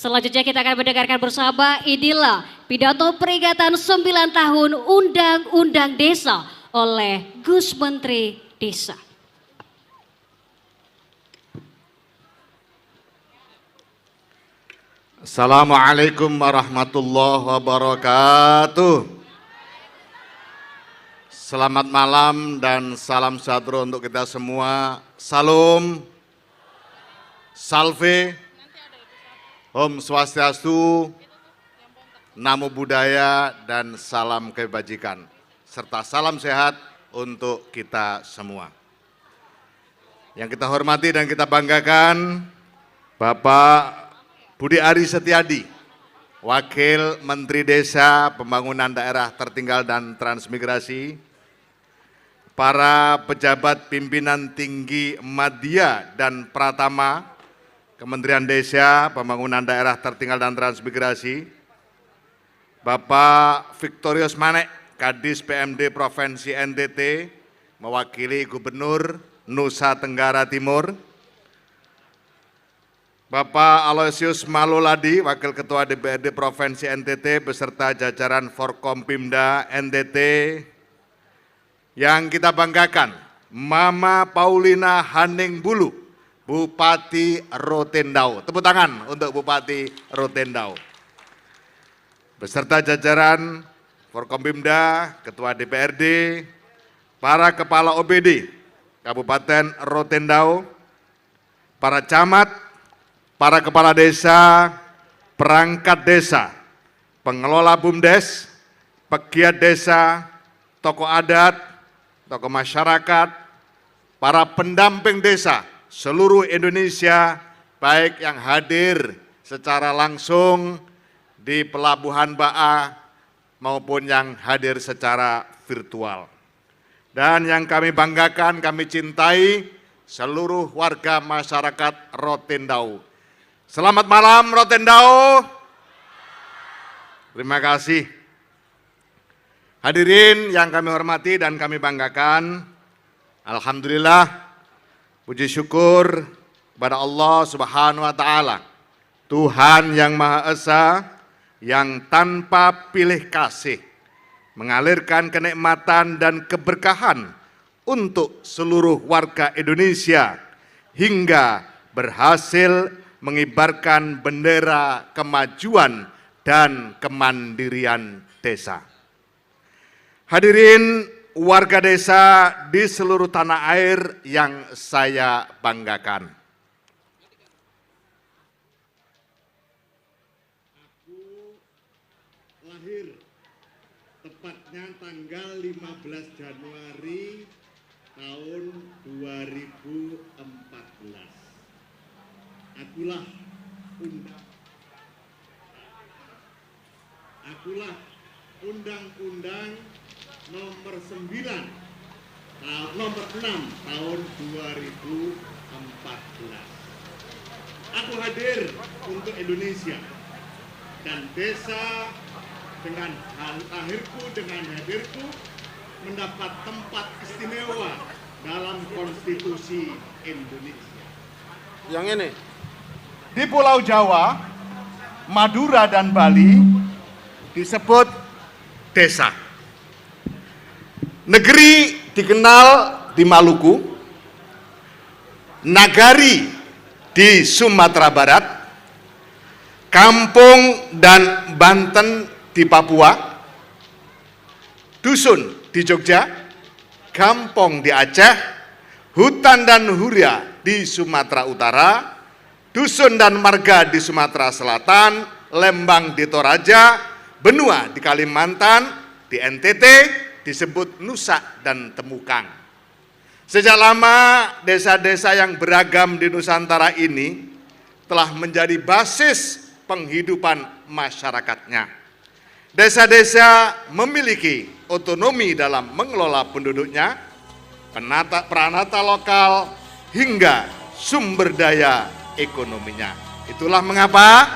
Selanjutnya kita akan mendengarkan bersama, inilah pidato peringatan 9 tahun Undang-Undang Desa oleh Gus Menteri Desa. Assalamualaikum warahmatullahi wabarakatuh. Selamat malam dan salam sejahtera untuk kita semua. Salam, salve, Om Swastiastu, Namo Buddhaya, dan salam kebajikan. Serta salam sehat untuk kita semua. Yang kita hormati dan kita banggakan, Bapak Budi Ari Setiadi, Wakil Menteri Desa, Pembangunan Daerah Tertinggal dan Transmigrasi, para pejabat pimpinan tinggi Madya dan Pratama, Kementerian Desa, Pembangunan Daerah Tertinggal dan Transmigrasi, Bapak Victorius Manek, Kadis PMD Provinsi NTT, mewakili Gubernur Nusa Tenggara Timur, Bapak Aloysius Maluladi, Wakil Ketua DPRD Provinsi NTT beserta jajaran Forkompimda NTT. Yang kita banggakan, Mama Paulina Haningbulu, Bupati Rotendao. Tepuk tangan untuk Bupati Rotendao. Beserta jajaran Forkompimda, Ketua DPRD, para Kepala OPD Kabupaten Rotendao, para camat, para kepala desa, perangkat desa, pengelola BUMDes, pegiat desa, tokoh adat, tokoh masyarakat, para pendamping desa seluruh Indonesia, baik yang hadir secara langsung di Pelabuhan Baa maupun yang hadir secara virtual. Dan yang kami banggakan, kami cintai seluruh warga masyarakat Rotendao. Selamat malam Rotendao. Terima kasih. Hadirin yang kami hormati dan kami banggakan, alhamdulillah, puji syukur kepada Allah Subhanahu wa taala, Tuhan yang Maha Esa, yang tanpa pilih kasih mengalirkan kenikmatan dan keberkahan untuk seluruh warga Indonesia hingga berhasil mengibarkan bendera kemajuan dan kemandirian desa. Hadirin warga desa di seluruh tanah air yang saya banggakan. Aku lahir tepatnya tanggal 15 Januari tahun 2014. Akulah Undang-Undang nomor 6 tahun 2014. Aku hadir untuk Indonesia dan desa dengan lahirku, dengan hadirku mendapat tempat istimewa dalam konstitusi Indonesia. Yang ini di Pulau Jawa, Madura dan Bali disebut desa. Negeri dikenal di Maluku, nagari di Sumatera Barat, kampung dan Banten di Papua, dusun di Jogja, kampung di Aceh, hutan dan huria di Sumatera Utara, dusun dan marga di Sumatera Selatan, Lembang di Toraja, benua di Kalimantan, di NTT disebut Nusa dan Temukang. Sejak lama desa-desa yang beragam di Nusantara ini telah menjadi basis penghidupan masyarakatnya. Desa-desa memiliki otonomi dalam mengelola penduduknya, peranata lokal, hingga sumber daya ekonominya. Itulah mengapa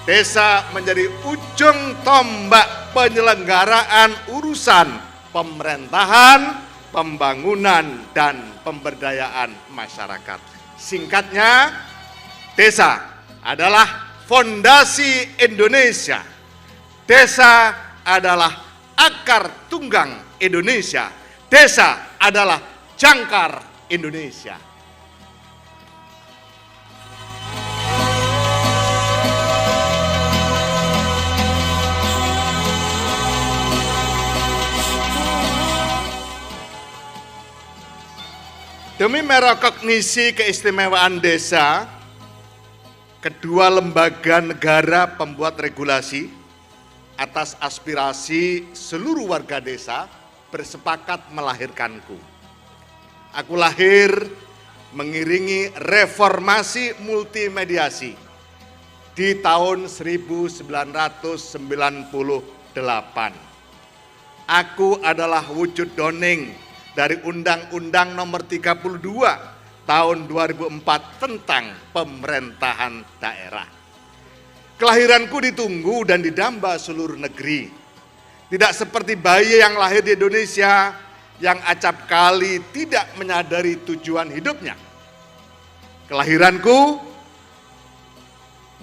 desa menjadi ujung tombak penyelenggaraan urusan pemerintahan, pembangunan, dan pemberdayaan masyarakat. Singkatnya, desa adalah fondasi Indonesia. Desa adalah akar tunggang Indonesia. Desa adalah jangkar Indonesia. Demi merekognisi keistimewaan desa, kedua lembaga negara pembuat regulasi atas aspirasi seluruh warga desa bersepakat melahirkanku. Aku lahir mengiringi reformasi multimediasi di tahun 1998. Aku adalah wujud dongeng dari Undang-Undang Nomor 32 tahun 2004 tentang pemerintahan daerah. Kelahiranku ditunggu dan didamba seluruh negeri. Tidak seperti bayi yang lahir di Indonesia yang acap kali tidak menyadari tujuan hidupnya. Kelahiranku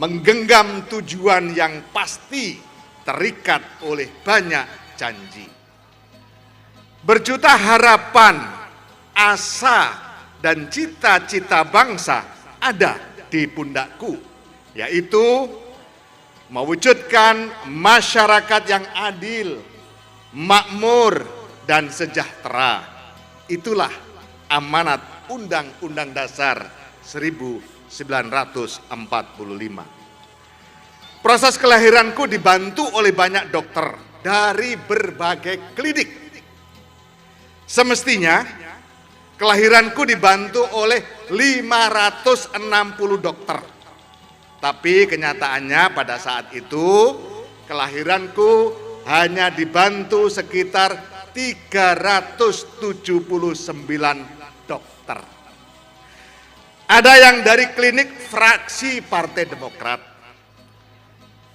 menggenggam tujuan yang pasti, terikat oleh banyak janji. Berjuta harapan, asa, dan cita-cita bangsa ada di pundakku, yaitu mewujudkan masyarakat yang adil, makmur, dan sejahtera. Itulah amanat Undang-Undang Dasar 1945. Proses kelahiranku dibantu oleh banyak dokter dari berbagai klinik. Semestinya kelahiranku dibantu oleh 560 dokter. Tapi kenyataannya pada saat itu kelahiranku hanya dibantu sekitar 379 dokter. Ada yang dari klinik fraksi Partai Demokrat,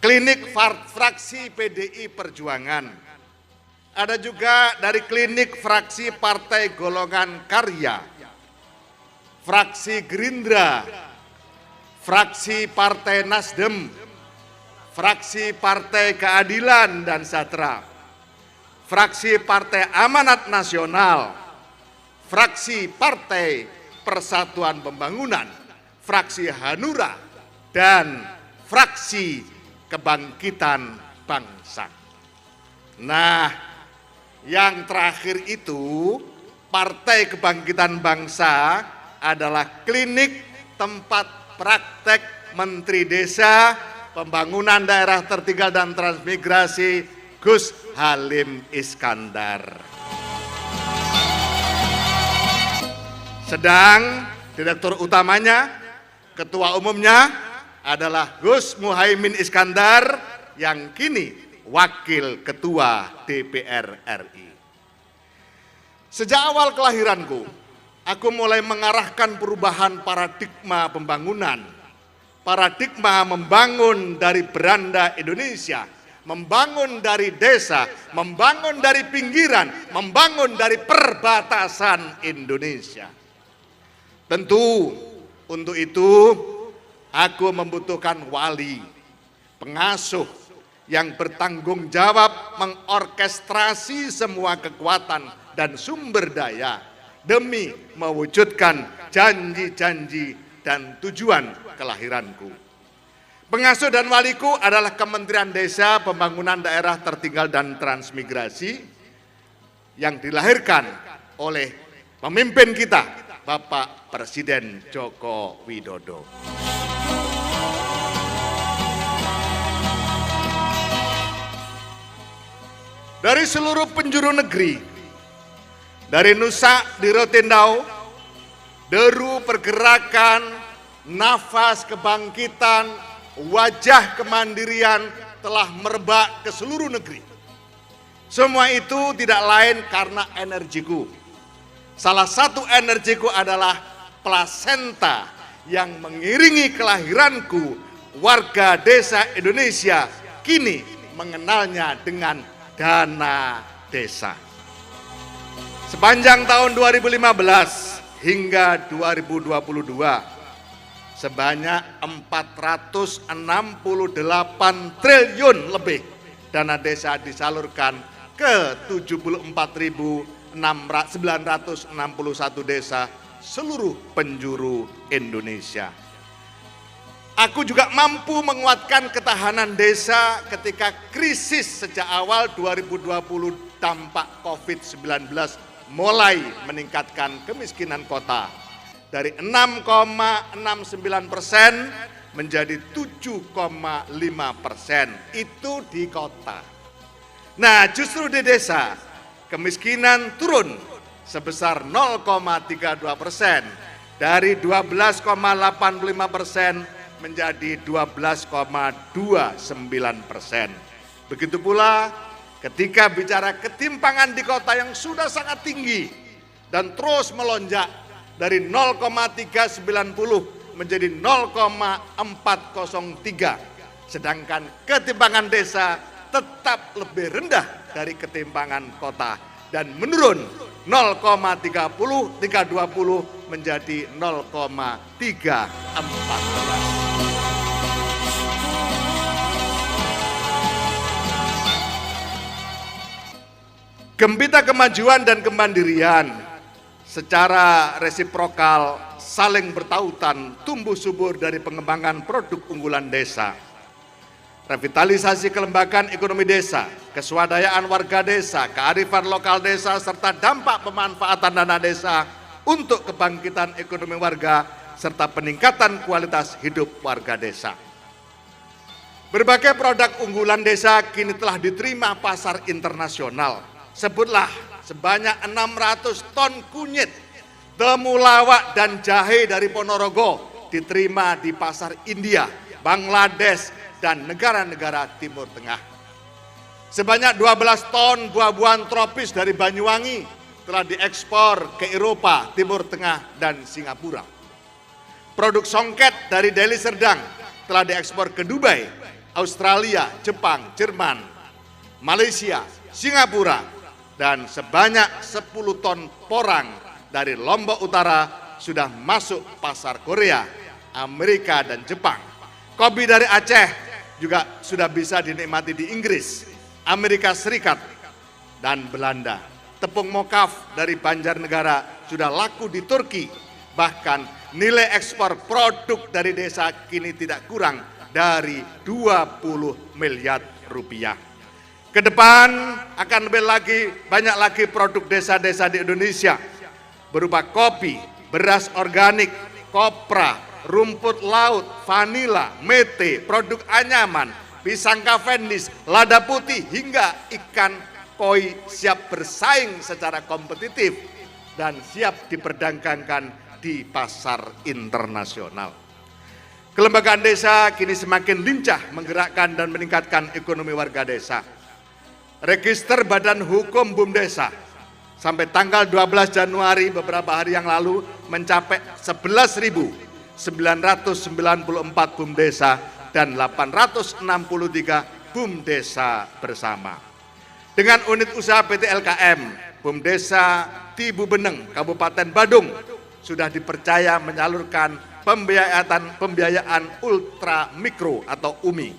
klinik fraksi PDI Perjuangan, ada juga dari klinik fraksi Partai Golongan Karya, fraksi Gerindra, fraksi Partai Nasdem, fraksi Partai Keadilan dan Sejahtera, fraksi Partai Amanat Nasional, fraksi Partai Persatuan Pembangunan, fraksi Hanura, dan fraksi Kebangkitan Bangsa. Nah, yang terakhir itu, Partai Kebangkitan Bangsa adalah klinik tempat praktek Menteri Desa, Pembangunan Daerah Tertinggal dan Transmigrasi Gus Halim Iskandar. Sedang direktur utamanya, ketua umumnya adalah Gus Muhaimin Iskandar yang kini Wakil Ketua DPR RI. Sejak awal kelahiranku, aku mulai mengarahkan perubahan paradigma pembangunan. Paradigma membangun dari beranda Indonesia, membangun dari desa, membangun dari pinggiran, membangun dari perbatasan Indonesia. Tentu untuk itu aku membutuhkan wali, pengasuh, yang bertanggung jawab mengorkestrasi semua kekuatan dan sumber daya demi mewujudkan janji-janji dan tujuan kelahiranku. Pengasuh dan waliku adalah Kementerian Desa, Pembangunan Daerah Tertinggal dan Transmigrasi yang dilahirkan oleh pemimpin kita, Bapak Presiden Joko Widodo. Dari seluruh penjuru negeri, dari Nusa di Rotendau, deru pergerakan, nafas kebangkitan, wajah kemandirian telah merebak ke seluruh negeri. Semua itu tidak lain karena energiku. Salah satu energiku adalah plasenta yang mengiringi kelahiranku. Warga desa Indonesia kini mengenalnya dengan dana desa. Sepanjang tahun 2015 hingga 2022, sebanyak 468 triliun lebih dana desa disalurkan ke 74.961 desa seluruh penjuru Indonesia. Aku juga mampu menguatkan ketahanan desa ketika krisis sejak awal 2020 dampak COVID-19 mulai meningkatkan kemiskinan kota dari 6,69% menjadi 7,5%. Itu di kota. Nah, justru di desa kemiskinan turun sebesar 0,32%, dari 12,85% menjadi 12,29%. Begitu pula ketika bicara ketimpangan di kota yang sudah sangat tinggi dan terus melonjak dari 0,390 menjadi 0,403, sedangkan ketimpangan desa tetap lebih rendah dari ketimpangan kota dan menurun 0,320 menjadi 0,314. Gembita kemajuan dan kemandirian secara resiprokal saling bertautan tumbuh subur dari pengembangan produk unggulan desa. Revitalisasi kelembagaan ekonomi desa, keswadayaan warga desa, kearifan lokal desa, serta dampak pemanfaatan dana desa untuk kebangkitan ekonomi warga, serta peningkatan kualitas hidup warga desa. Berbagai produk unggulan desa kini telah diterima pasar internasional. Sebutlah sebanyak 600 ton kunyit, temulawak dan jahe dari Ponorogo diterima di pasar India, Bangladesh, dan negara-negara Timur Tengah. Sebanyak 12 ton buah-buahan tropis dari Banyuwangi telah diekspor ke Eropa, Timur Tengah, dan Singapura. Produk songket dari Deli Serdang telah diekspor ke Dubai, Australia, Jepang, Jerman, Malaysia, Singapura, dan sebanyak 10 ton porang dari Lombok Utara sudah masuk pasar Korea, Amerika, dan Jepang. Kopi dari Aceh juga sudah bisa dinikmati di Inggris, Amerika Serikat, dan Belanda. Tepung mokaf dari Banjarnegara sudah laku di Turki. Bahkan nilai ekspor produk dari desa kini tidak kurang dari 20 miliar rupiah. Ke depan akan banyak lagi produk desa-desa di Indonesia berupa kopi, beras organik, kopra, rumput laut, vanila, mete, produk anyaman, pisang Cavendish, lada putih, hingga ikan koi siap bersaing secara kompetitif dan siap diperdagangkan di pasar internasional. Kelembagaan desa kini semakin lincah menggerakkan dan meningkatkan ekonomi warga desa. Register Badan Hukum BUMDesa sampai tanggal 12 Januari beberapa hari yang lalu mencapai 11.994 BUMDesa dan 863 BUMDesa bersama. Dengan unit usaha PT LKM, BUMDesa Tibu Beneng, Kabupaten Badung sudah dipercaya menyalurkan pembiayaan ultra mikro atau UMI.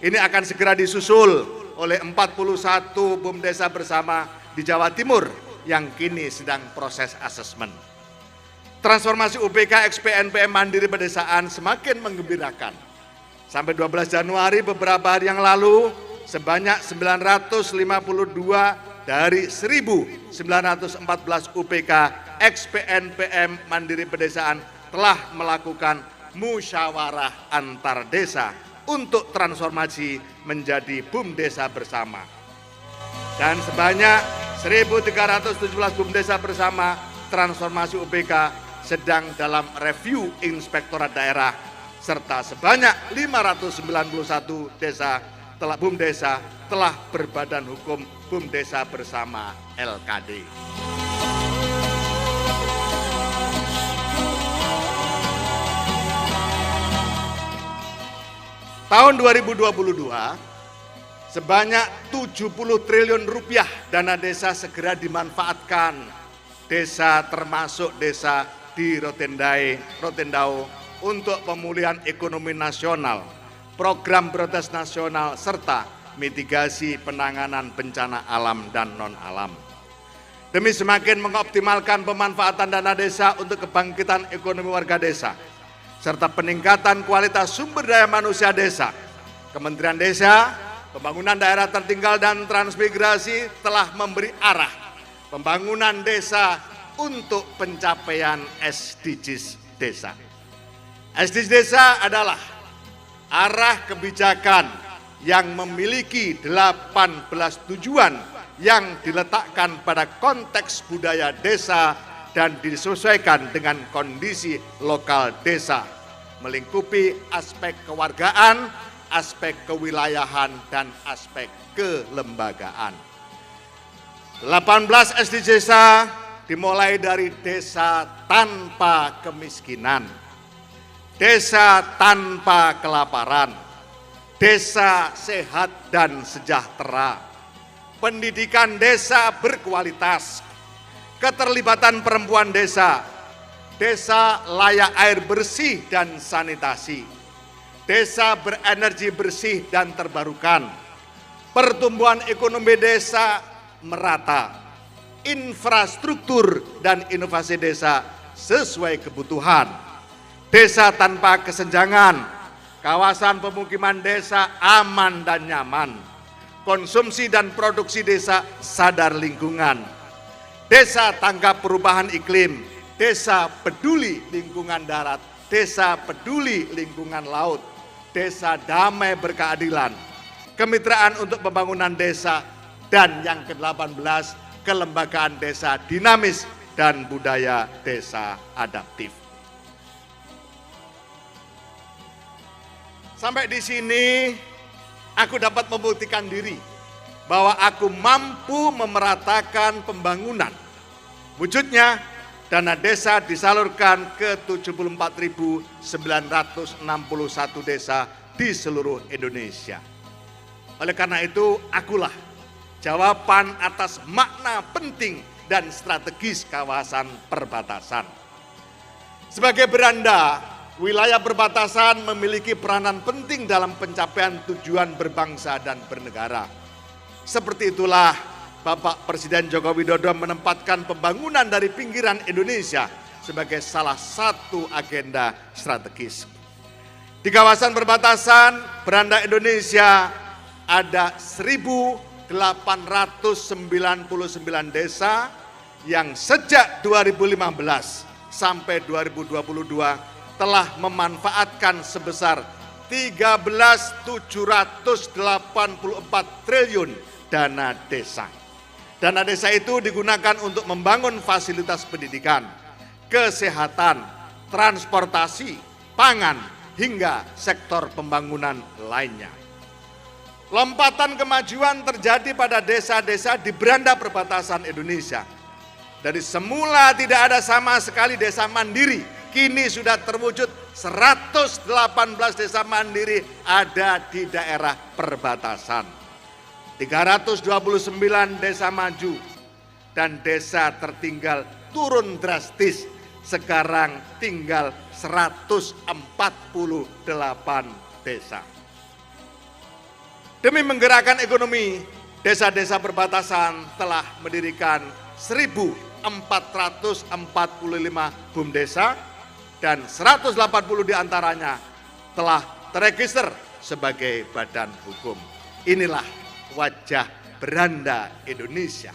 Ini akan segera disusul oleh 41 BUMDesa bersama di Jawa Timur yang kini sedang proses asesmen. Transformasi UPK XPNPM Mandiri Pedesaan semakin menggembirakan. Sampai 12 Januari beberapa hari yang lalu, sebanyak 952 dari 1.914 UPK XPNPM Mandiri Pedesaan telah melakukan musyawarah antar desa untuk transformasi menjadi BUMDesa bersama. Dan sebanyak 1.317 BUMDesa bersama transformasi UPK sedang dalam review inspektorat daerah, serta sebanyak 591 BUMDesa telah berbadan hukum BUMDesa bersama LKD. Tahun 2022, sebanyak 70 triliun rupiah dana desa segera dimanfaatkan. Desa termasuk desa di Rotendao, untuk pemulihan ekonomi nasional, program prioritas nasional, serta mitigasi penanganan bencana alam dan non-alam. Demi semakin mengoptimalkan pemanfaatan dana desa untuk kebangkitan ekonomi warga desa, serta peningkatan kualitas sumber daya manusia desa, Kementerian Desa, Pembangunan Daerah Tertinggal dan Transmigrasi telah memberi arah pembangunan desa untuk pencapaian SDGs desa. SDGs desa adalah arah kebijakan yang memiliki 18 tujuan yang diletakkan pada konteks budaya desa dan disesuaikan dengan kondisi lokal desa, melingkupi aspek kewargaan, aspek kewilayahan, dan aspek kelembagaan. 18 SDGs desa dimulai dari desa tanpa kemiskinan, desa tanpa kelaparan, desa sehat dan sejahtera, pendidikan desa berkualitas, keterlibatan perempuan desa, desa layak air bersih dan sanitasi, desa berenergi bersih dan terbarukan, pertumbuhan ekonomi desa merata, infrastruktur dan inovasi desa sesuai kebutuhan, desa tanpa kesenjangan, kawasan pemukiman desa aman dan nyaman, konsumsi dan produksi desa sadar lingkungan, desa tanggap perubahan iklim, desa peduli lingkungan darat, desa peduli lingkungan laut, desa damai berkeadilan, kemitraan untuk pembangunan desa, dan yang ke-18, kelembagaan desa dinamis dan budaya desa adaptif. Sampai di sini aku dapat membuktikan diri bahwa aku mampu memeratakan pembangunan. Wujudnya dana desa disalurkan ke 74.961 desa di seluruh Indonesia. Oleh karena itu, akulah jawaban atas makna penting dan strategis kawasan perbatasan. Sebagai beranda, wilayah perbatasan memiliki peranan penting dalam pencapaian tujuan berbangsa dan bernegara. Seperti itulah Bapak Presiden Joko Widodo menempatkan pembangunan dari pinggiran Indonesia sebagai salah satu agenda strategis. Di kawasan perbatasan beranda Indonesia ada 1.899 desa yang sejak 2015 sampai 2022 telah memanfaatkan sebesar 13.784 triliun dana desa. Dana desa itu digunakan untuk membangun fasilitas pendidikan, kesehatan, transportasi, pangan, hingga sektor pembangunan lainnya. Lompatan kemajuan terjadi pada desa-desa di beranda perbatasan Indonesia. Dari semula tidak ada sama sekali desa mandiri, kini sudah terwujud 118 desa mandiri ada di daerah perbatasan. 329 desa maju dan desa tertinggal turun drastis, sekarang tinggal 148 desa. Demi menggerakkan ekonomi, desa-desa perbatasan telah mendirikan 1.445 BUMDesa dan 180 diantaranya telah terregister sebagai badan hukum. Inilah wajah beranda Indonesia.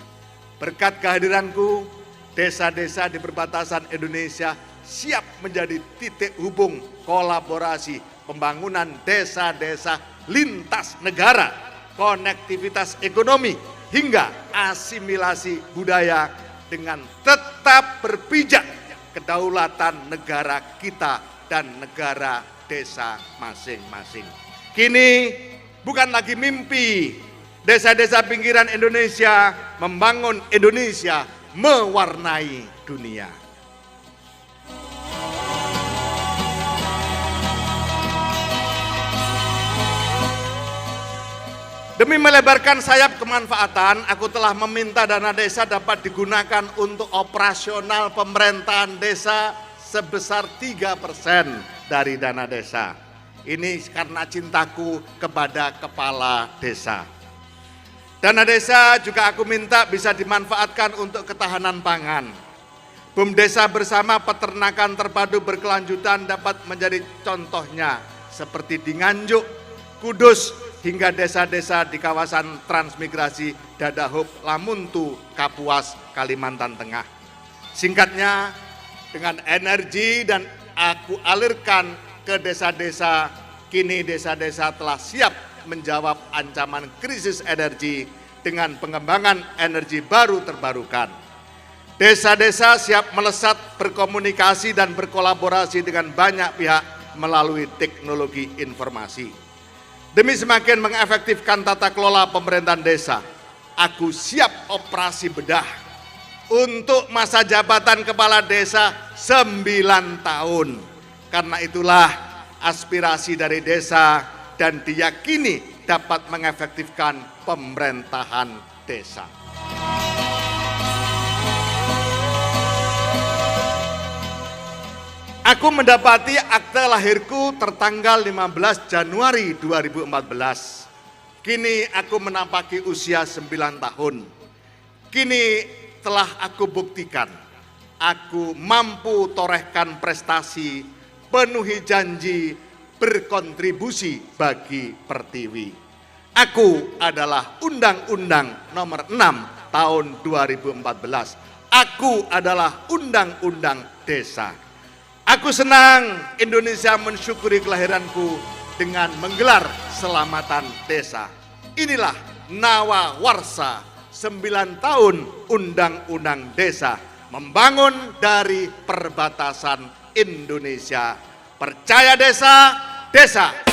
Berkat kehadiranku, desa-desa di perbatasan Indonesia siap menjadi titik hubung kolaborasi pembangunan desa-desa lintas negara, konektivitas ekonomi, hingga asimilasi budaya dengan tetap berpijak kedaulatan negara kita dan negara desa masing-masing. Kini bukan lagi mimpi, desa-desa pinggiran Indonesia membangun Indonesia mewarnai dunia. Demi melebarkan sayap kemanfaatan, aku telah meminta dana desa dapat digunakan untuk operasional pemerintahan desa sebesar 3% dari dana desa. Ini karena cintaku kepada kepala desa. Dana desa juga aku minta bisa dimanfaatkan untuk ketahanan pangan. BUMDesa bersama peternakan terpadu berkelanjutan dapat menjadi contohnya seperti di Nganjuk, Kudus, hingga desa-desa di kawasan transmigrasi Dadahub, Lamuntu, Kapuas, Kalimantan Tengah. Singkatnya, dengan energi dan aku alirkan ke desa-desa, kini desa-desa telah siap menjawab ancaman krisis energi dengan pengembangan energi baru terbarukan. Desa-desa siap melesat berkomunikasi dan berkolaborasi dengan banyak pihak melalui teknologi informasi. Demi semakin mengefektifkan tata kelola pemerintahan desa, aku siap operasi bedah untuk masa jabatan kepala desa 9 tahun. Karena itulah aspirasi dari desa dan diyakini dapat mengefektifkan pemerintahan desa. Aku mendapati akte lahirku tertanggal 15 Januari 2014. Kini aku menapaki usia 9 tahun. Kini telah aku buktikan, aku mampu torehkan prestasi, penuhi janji, berkontribusi bagi Pertiwi. Aku adalah Undang-Undang Nomor 6 Tahun 2014. Aku adalah Undang-Undang Desa. Aku senang Indonesia mensyukuri kelahiranku dengan menggelar Selamatan Desa. Inilah Nawa Warsa 9 tahun Undang-Undang Desa, membangun dari perbatasan Indonesia. Percaya desa, desa